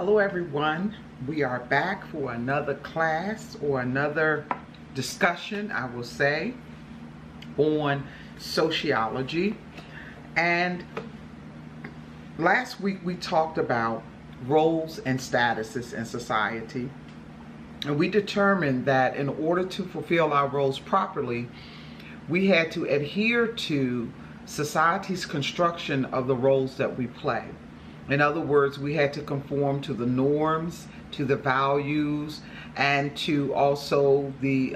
Hello everyone, we are back for another class or another discussion, I will say, on sociology. And last week we talked about roles and statuses in society, and we determined that in order to fulfill our roles properly, we had to adhere to society's construction of the roles that we play. In other words, we had to conform to the norms, to the values, and to also the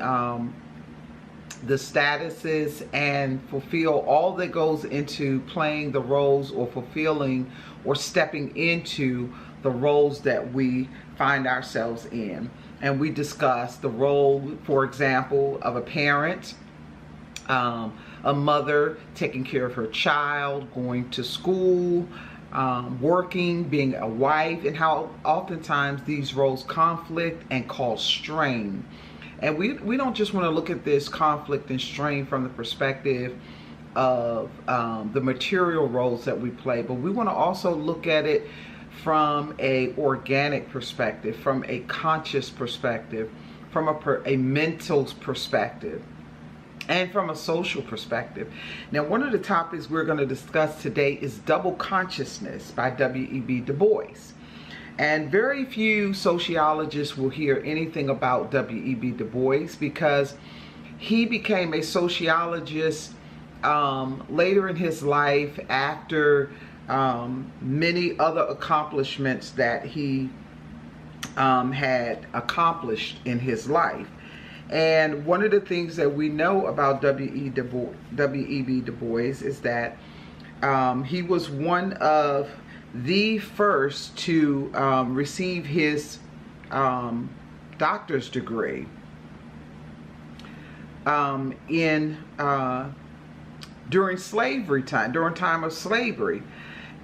statuses, and fulfill all that goes into playing the roles or fulfilling or stepping into the roles that we find ourselves in. And we discussed the role, for example, of a parent, a mother taking care of her child, going to school, working, being a wife, and how oftentimes these roles conflict and cause strain. And we don't just want to look at this conflict and strain from the perspective of the material roles that we play, but we want to also look at it from a organic perspective, from a conscious perspective, from a mental perspective, and from a social perspective. Now, one of the topics we're going to discuss today is double consciousness by W.E.B. Du Bois. And very few sociologists will hear anything about W.E.B. Du Bois because he became a sociologist later in his life after many other accomplishments that he had accomplished in his life. And one of the things that we know about W.E.B. Du Bois is that he was one of the first to receive his doctor's degree during slavery time, during time of slavery.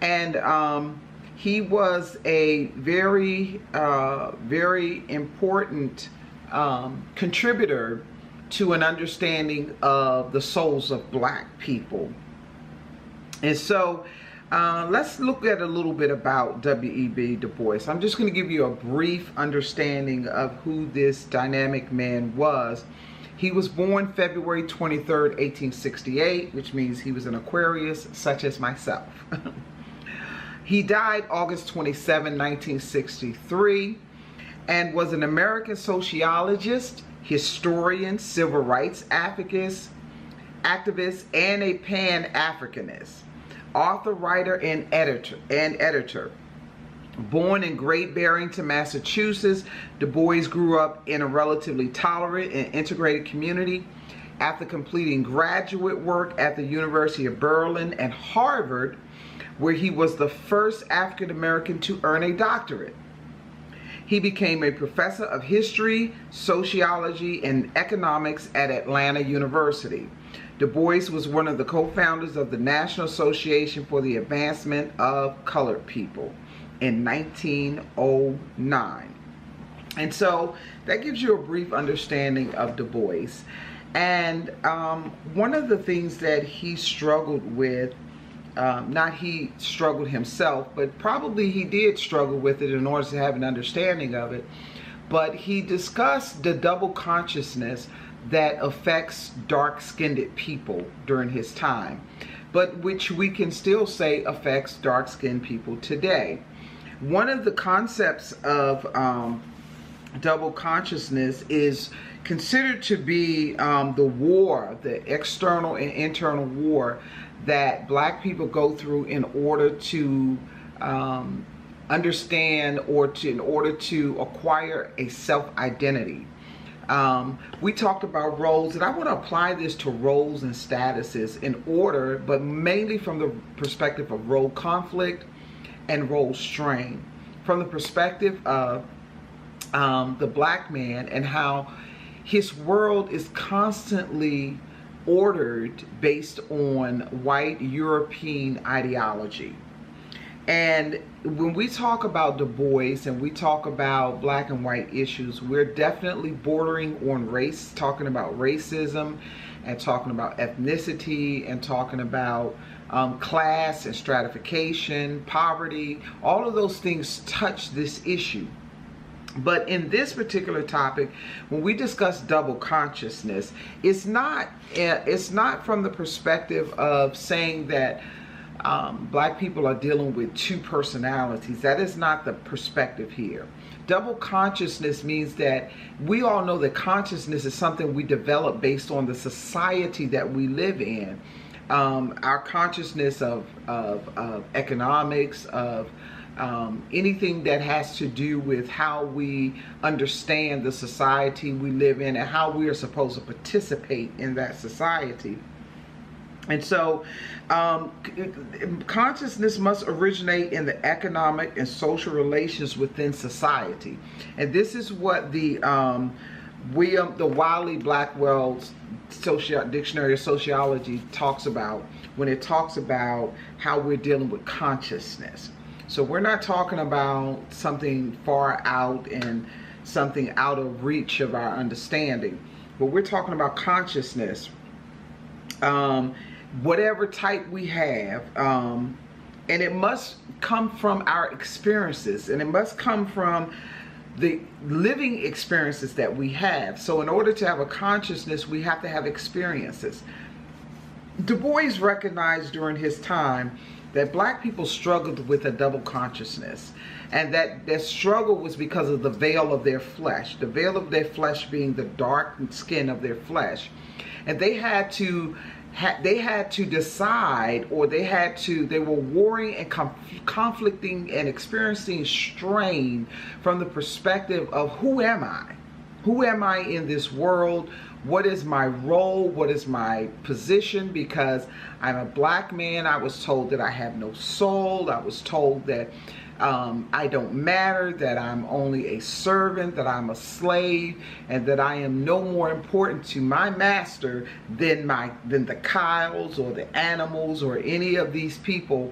And he was a very important contributor to an understanding of the souls of black people. And so let's look at a little bit about W.E.B. Du Bois. I'm just going to give you a brief understanding of who this dynamic man was. He was born February 23rd, 1868, which means he was an Aquarius, such as myself. He died August 27, 1963. And was an American sociologist, historian, civil rights activist, and a Pan-Africanist, author, writer, and editor. Born in Great Barrington, Massachusetts, Du Bois grew up in a relatively tolerant and integrated community. After completing graduate work at the University of Berlin and Harvard, where he was the first African American to earn a doctorate, he became a professor of history, sociology, and economics at Atlanta University. Du Bois was one of the co-founders of the National Association for the Advancement of Colored People in 1909. And so that gives you a brief understanding of Du Bois. And one of the things that he struggled with, not he struggled himself, but probably he did struggle with it in order to have an understanding of it. But he discussed the double consciousness that affects dark-skinned people during his time, but which we can still say affects dark-skinned people today. One of the concepts of double consciousness is considered to be the war, the external and internal war that black people go through in order to understand or in order to acquire a self-identity. We talked about roles, and I want to apply this to roles and statuses in order, but mainly from the perspective of role conflict and role strain. From the perspective of the black man and how his world is constantly ordered based on white European ideology. And when we talk about Du Bois and we talk about black and white issues, we're definitely bordering on race, talking about racism and talking about ethnicity and talking about class and stratification, poverty. All of those things touch this issue. But in this particular topic, when we discuss double consciousness, it's not from the perspective of saying that black people are dealing with two personalities. That is not the perspective here. Double consciousness means that we all know that consciousness is something we develop based on the society that we live in. Our consciousness of economics, of anything that has to do with how we understand the society we live in and how we are supposed to participate in that society. And so consciousness must originate in the economic and social relations within society. And this is what the Wiley-Blackwell's Dictionary of Sociology talks about when it talks about how we're dealing with consciousness. So we're not talking about something far out and something out of reach of our understanding, but we're talking about consciousness, whatever type we have, and it must come from our experiences, and it must come from the living experiences that we have. So in order to have a consciousness, we have to have experiences. Du Bois recognized during his time that black people struggled with a double consciousness, and that their struggle was because of the veil of their flesh, the veil of their flesh being the dark skin of their flesh. And they had to decide, or they were warring and conflicting and experiencing strain from the perspective of who am I? Who am I in this world? What is my role? What is my position? Because I'm a black man, I was told that I have no soul. I was told that I don't matter, that I'm only a servant, that I'm a slave, and that I am no more important to my master than the cows or the animals or any of these people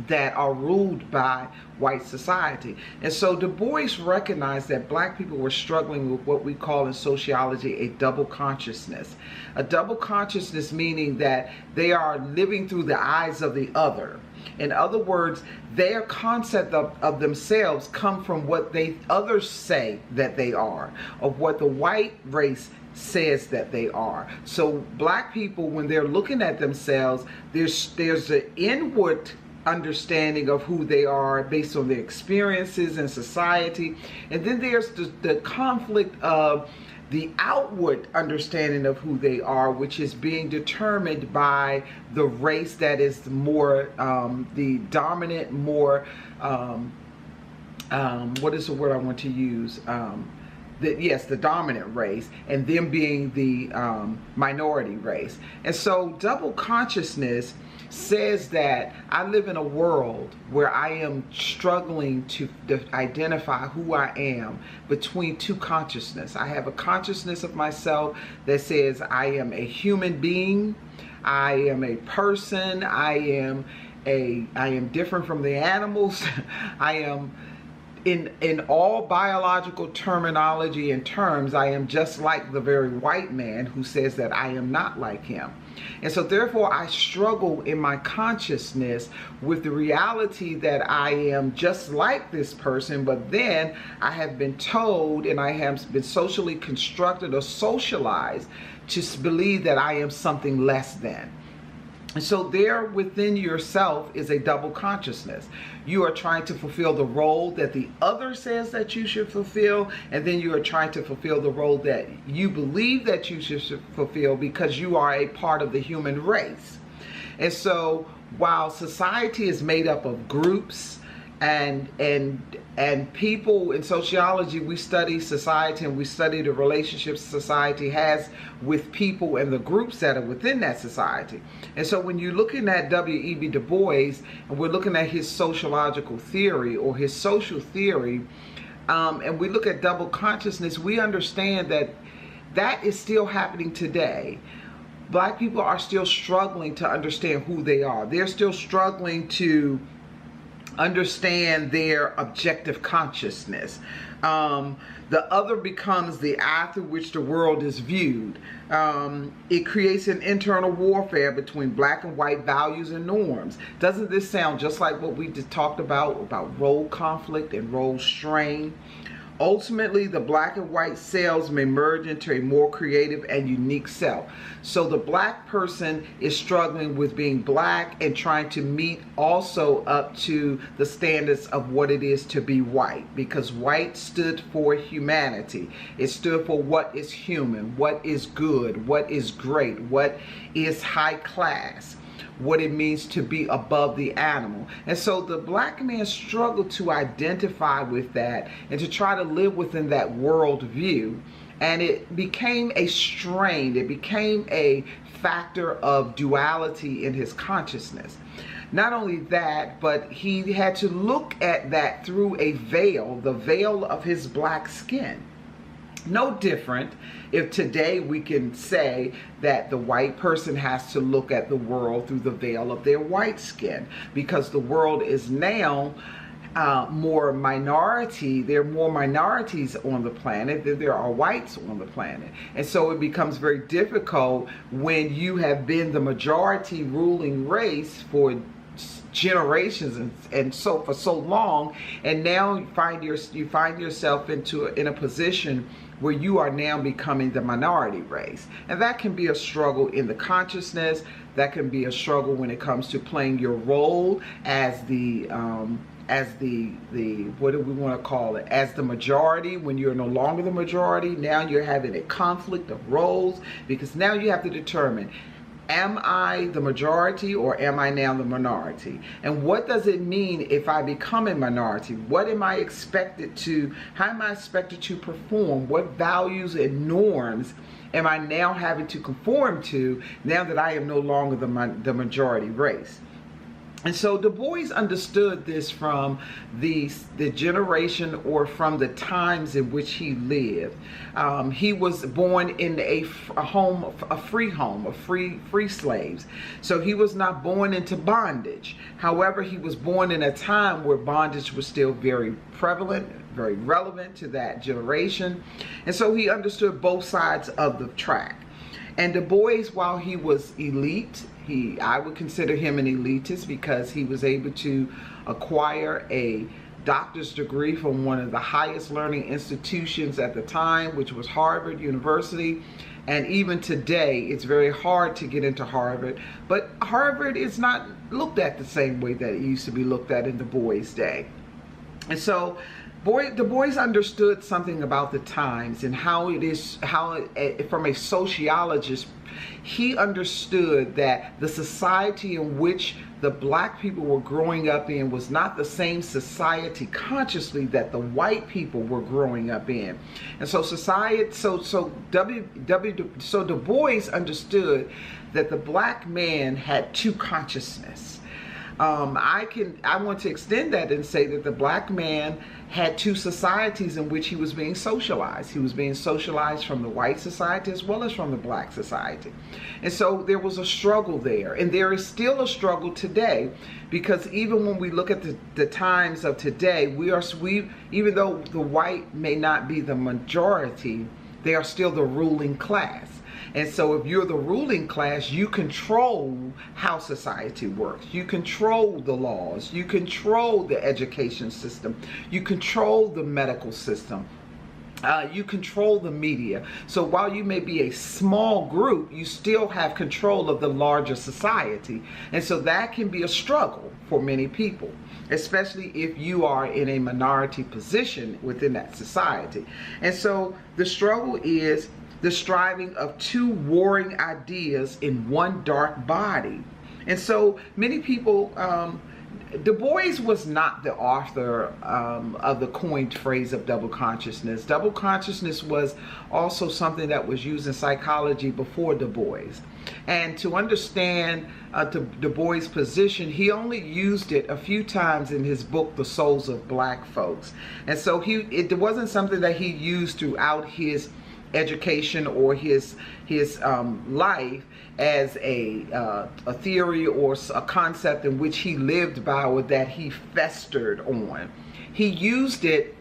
that are ruled by white society. And so Du Bois recognized that black people were struggling with what we call in sociology a double consciousness. A double consciousness meaning that they are living through the eyes of the other. In other words, their concept of themselves come from what others say that they are, of what the white race says that they are. So black people, when they're looking at themselves, there's an inward understanding of who they are based on their experiences in society, and then there's the conflict of the outward understanding of who they are, which is being determined by the race that is more the dominant, more what is the word I want to use? The dominant race, and them being the minority race. And so double consciousness says that I live in a world where I am struggling to identify who I am between two consciousness. I have a consciousness of myself that says I am a human being, I am a person, I am different from the animals, I am in all biological terminology and terms, I am just like the very white man who says that I am not like him. And so therefore I struggle in my consciousness with the reality that I am just like this person, but then I have been told and I have been socially constructed or socialized to believe that I am something less than. And so there within yourself is a double consciousness. You are trying to fulfill the role that the other says that you should fulfill, and then you are trying to fulfill the role that you believe that you should fulfill because you are a part of the human race. And so while society is made up of groups and people in sociology, we study society and we study the relationships society has with people and the groups that are within that society. And so when you're looking at W.E.B. Du Bois and we're looking at his sociological theory or his social theory, and we look at double consciousness, we understand that that is still happening today. Black people are still struggling to understand who they are. They're still struggling to understand their objective consciousness. The other becomes the eye through which the world is viewed. It creates an internal warfare between black and white values and norms. Doesn't this sound just like what we just talked about role conflict and role strain? Ultimately, the black and white selves may merge into a more creative and unique self. So the black person is struggling with being black and trying to meet also up to the standards of what it is to be white, because white stood for humanity. It stood for what is human, what is good, what is great, what is high class, what it means to be above the animal. And so the black man struggled to identify with that and to try to live within that world view. And it became a strain, it became a factor of duality in his consciousness. Not only that, but he had to look at that through a veil, the veil of his black skin. No different if today we can say that the white person has to look at the world through the veil of their white skin, because the world is now more minority. There are more minorities on the planet than there are whites on the planet. And so it becomes very difficult when you have been the majority ruling race for generations and so for so long, and now you find yourself in a position where you are now becoming the minority race. And that can be a struggle in the consciousness. That can be a struggle when it comes to playing your role as the what do we want to call it, as the majority, when you're no longer the majority. Now you're having a conflict of roles, because now you have to determine, am I the majority or am I now the minority? And what does it mean if I become a minority? What am I expected to, how am I expected to perform? What values and norms am I now having to conform to now that I am no longer the majority race? And so Du Bois understood this from the generation, or from the times in which he lived. He was born in a free home of free slaves. So he was not born into bondage. However, he was born in a time where bondage was still very prevalent, very relevant to that generation. And so he understood both sides of the track. And Du Bois, while he was elite, I would consider him an elitist, because he was able to acquire a doctor's degree from one of the highest learning institutions at the time, which was Harvard University. And even today, it's very hard to get into Harvard. But Harvard is not looked at the same way that it used to be looked at in Du Bois' day. And so Du Bois understood something about the times and how from a sociologist, he understood that the society in which the black people were growing up in was not the same society consciously that the white people were growing up in. And so Du Bois understood that the black man had two consciousness. I want to extend that and say that the black man had two societies in which he was being socialized. He was being socialized from the white society as well as from the black society. And so there was a struggle there, and there is still a struggle today, because even when we look at the times of today, even though the white may not be the majority, they are still the ruling class. And so if you're the ruling class, you control how society works. You control the laws. You control the education system. You control the medical system. You control the media. So while you may be a small group, you still have control of the larger society. And so that can be a struggle for many people, especially if you are in a minority position within that society. And so the struggle is the striving of two warring ideas in one dark body. And so many people, Du Bois was not the author of the coined phrase of double consciousness. Double consciousness was also something that was used in psychology before Du Bois. And to understand Du Bois' position, he only used it a few times in his book, The Souls of Black Folks. And so it wasn't something that he used throughout his education or his life as a theory or a concept in which he lived by or that he festered on. He used it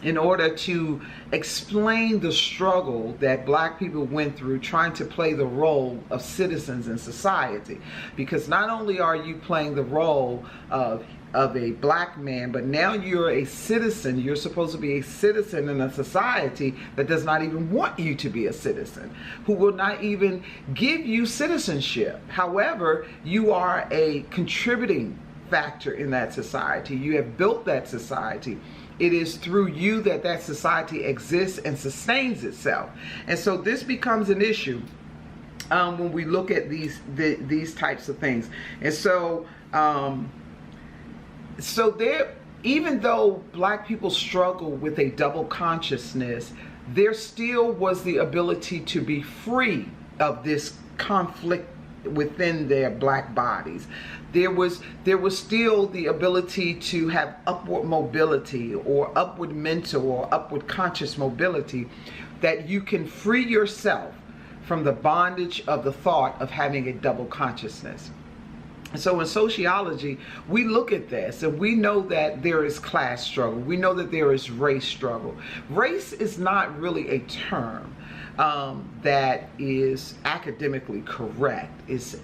in order to explain the struggle that black people went through trying to play the role of citizens in society. Because not only are you playing the role of a black man, but now you're a citizen. You're supposed to be a citizen in a society that does not even want you to be a citizen, who will not even give you citizenship. However, you are a contributing factor in that society. You have built that society. It is through you that that society exists and sustains itself. And so this becomes an issue when we look at these types of things. And so there, even though black people struggle with a double consciousness, there still was the ability to be free of this conflict within their black bodies. There was still the ability to have upward mobility or upward mental or upward conscious mobility, that you can free yourself from the bondage of the thought of having a double consciousness. So in sociology, we look at this and we know that there is class struggle. We know that there is race struggle. Race is not really a term that is academically correct. It's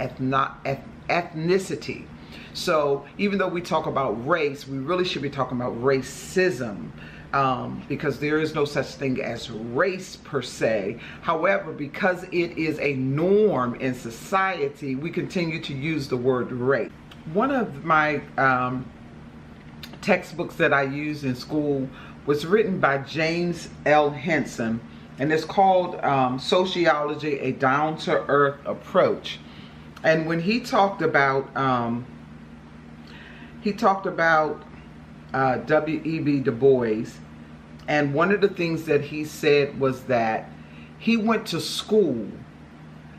ethnicity. So even though we talk about race, we really should be talking about racism. Because there is no such thing as race per se. However, because it is a norm in society, we continue to use the word race. One of my textbooks that I used in school was written by James L. Henson, and it's called Sociology, a Down-to-Earth Approach. And when he talked about W.E.B. Du Bois, and one of the things that he said was that he went to school,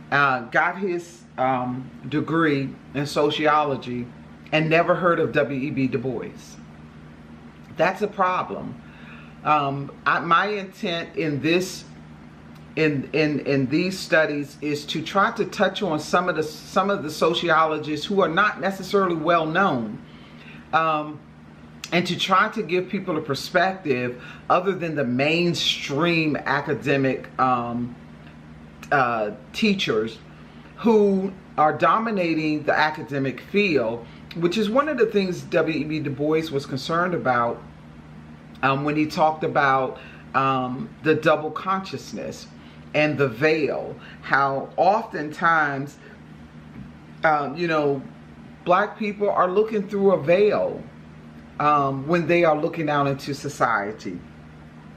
got his degree in sociology, and never heard of W.E.B. Du Bois. That's a problem. My intent in this, in these studies, is to try to touch on some of the sociologists who are not necessarily well known. And to try to give people a perspective other than the mainstream academic teachers who are dominating the academic field, which is one of the things W.E.B. Du Bois was concerned about when he talked about the double consciousness and the veil. How oftentimes, black people are looking through a veil when they are looking out into society.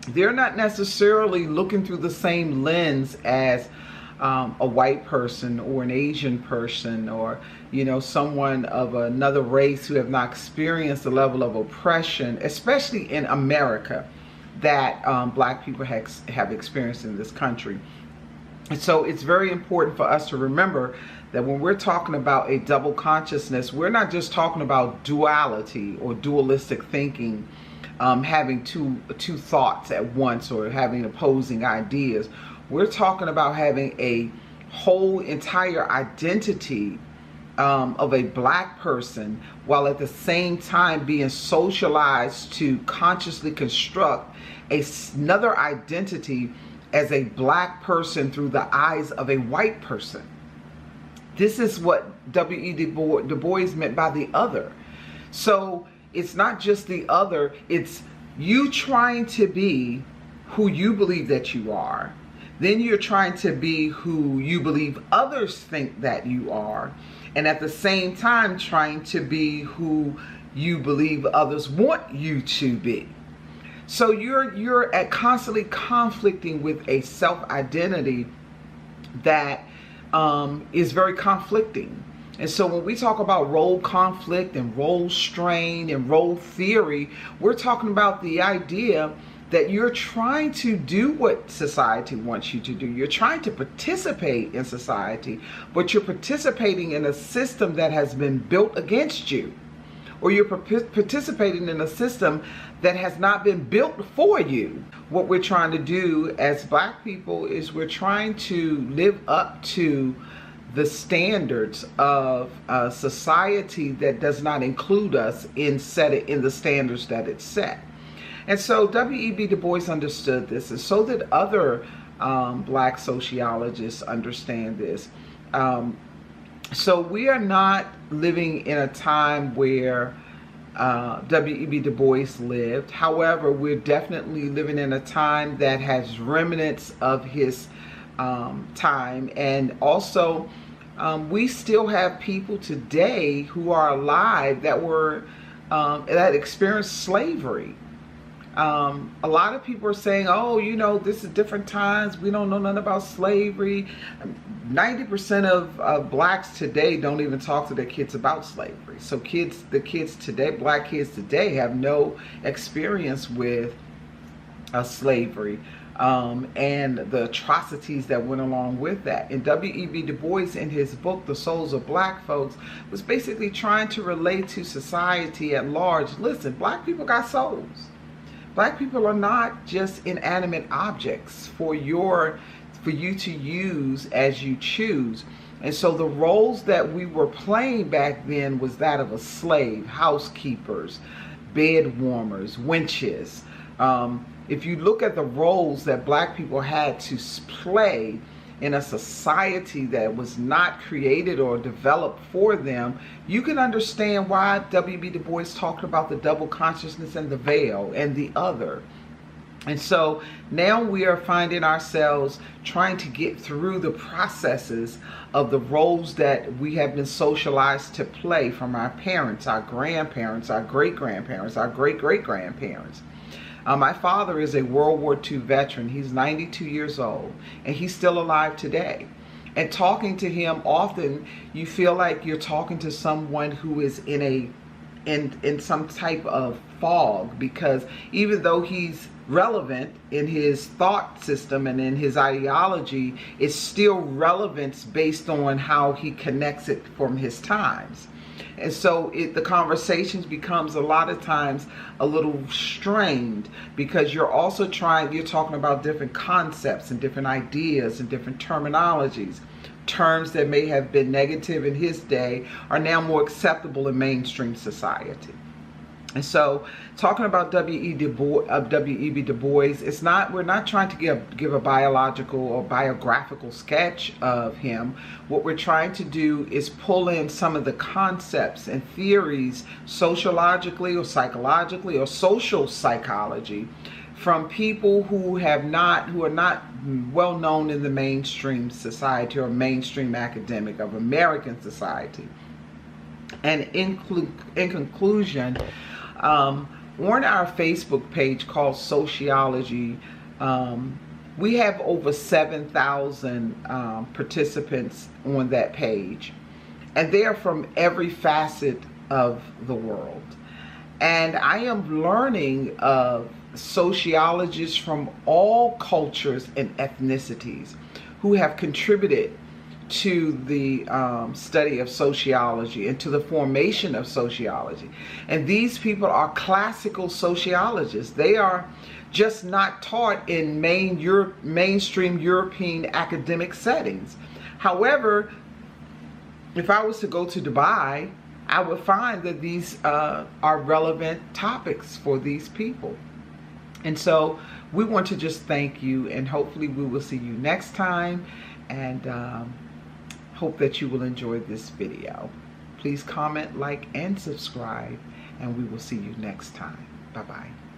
They're not necessarily looking through the same lens as a white person or an Asian person or someone of another race who have not experienced the level of oppression, especially in America, that black people have experienced in this country. And so it's very important for us to remember that when we're talking about a double consciousness, we're not just talking about duality or dualistic thinking, having two thoughts at once or having opposing ideas. We're talking about having a whole entire identity of a black person, while at the same time being socialized to consciously construct another identity as a black person through the eyes of a white person. This is what W.E.B. Du Bois meant by the other. So it's not just the other, it's you trying to be who you believe that you are. Then you're trying to be who you believe others think that you are. And at the same time trying to be who you believe others want you to be. So you're constantly conflicting with a self-identity that is very conflicting. And so when we talk about role conflict and role strain and role theory, we're talking about the idea that you're trying to do what society wants you to do. You're trying to participate in society, but you're participating in a system that has been built against you, or you're participating in a system that has not been built for you. What we're trying to do as Black people is we're trying to live up to the standards of a society that does not include us in the standards that it's set. And so W.E.B. Du Bois understood this, and so did other Black sociologists understand this. So we are not living in a time where W.E.B. Du Bois lived. However, we're definitely living in a time that has remnants of his time, and also we still have people today who are alive that were that experienced slavery. A lot of people are saying, oh, you know, this is different times, we don't know nothing about slavery. 90% of Blacks today don't even talk to their kids about slavery. So the kids today, Black kids today, have no experience with slavery and the atrocities that went along with that. And W.E.B. Du Bois, in his book, The Souls of Black Folks, was basically trying to relate to society at large. Listen, Black people got souls. Black people are not just inanimate objects for you to use as you choose. And so the roles that we were playing back then was that of a slave, housekeepers, bed warmers, wenches. If you look at the roles that Black people had to play in a society that was not created or developed for them, you can understand why W.E.B. Du Bois talked about the double consciousness and the veil and the other. And so now we are finding ourselves trying to get through the processes of the roles that we have been socialized to play from our parents, our grandparents, our great-grandparents, our great-great-grandparents. My father is a World War II veteran. He's 92 years old, and he's still alive today. And talking to him often, you feel like you're talking to someone who is in some type of fog, because even though he's relevant in his thought system and in his ideology, it's still relevance based on how he connects it from his times. And so the conversations becomes a lot of times a little strained, because you're talking about different concepts and different ideas and different terminologies. Terms that may have been negative in his day are now more acceptable in mainstream society. And so, talking about W.E.B. Du Bois, we're not trying to give a biological or biographical sketch of him. What we're trying to do is pull in some of the concepts and theories, sociologically or psychologically or social psychology, from people who are not well known in the mainstream society or mainstream academic of American society. And in conclusion, on our Facebook page called Sociology, we have over 7,000 participants on that page, and they are from every facet of the world. And I am learning of sociologists from all cultures and ethnicities who have contributed to the study of sociology and to the formation of sociology. And these people are classical sociologists. They are just not taught in mainstream European academic settings. However, if I was to go to Dubai, I would find that these are relevant topics for these people. And so we want to just thank you, and hopefully we will see you next time, and hope that you will enjoy this video. Please comment, like, and subscribe, and we will see you next time. Bye-bye.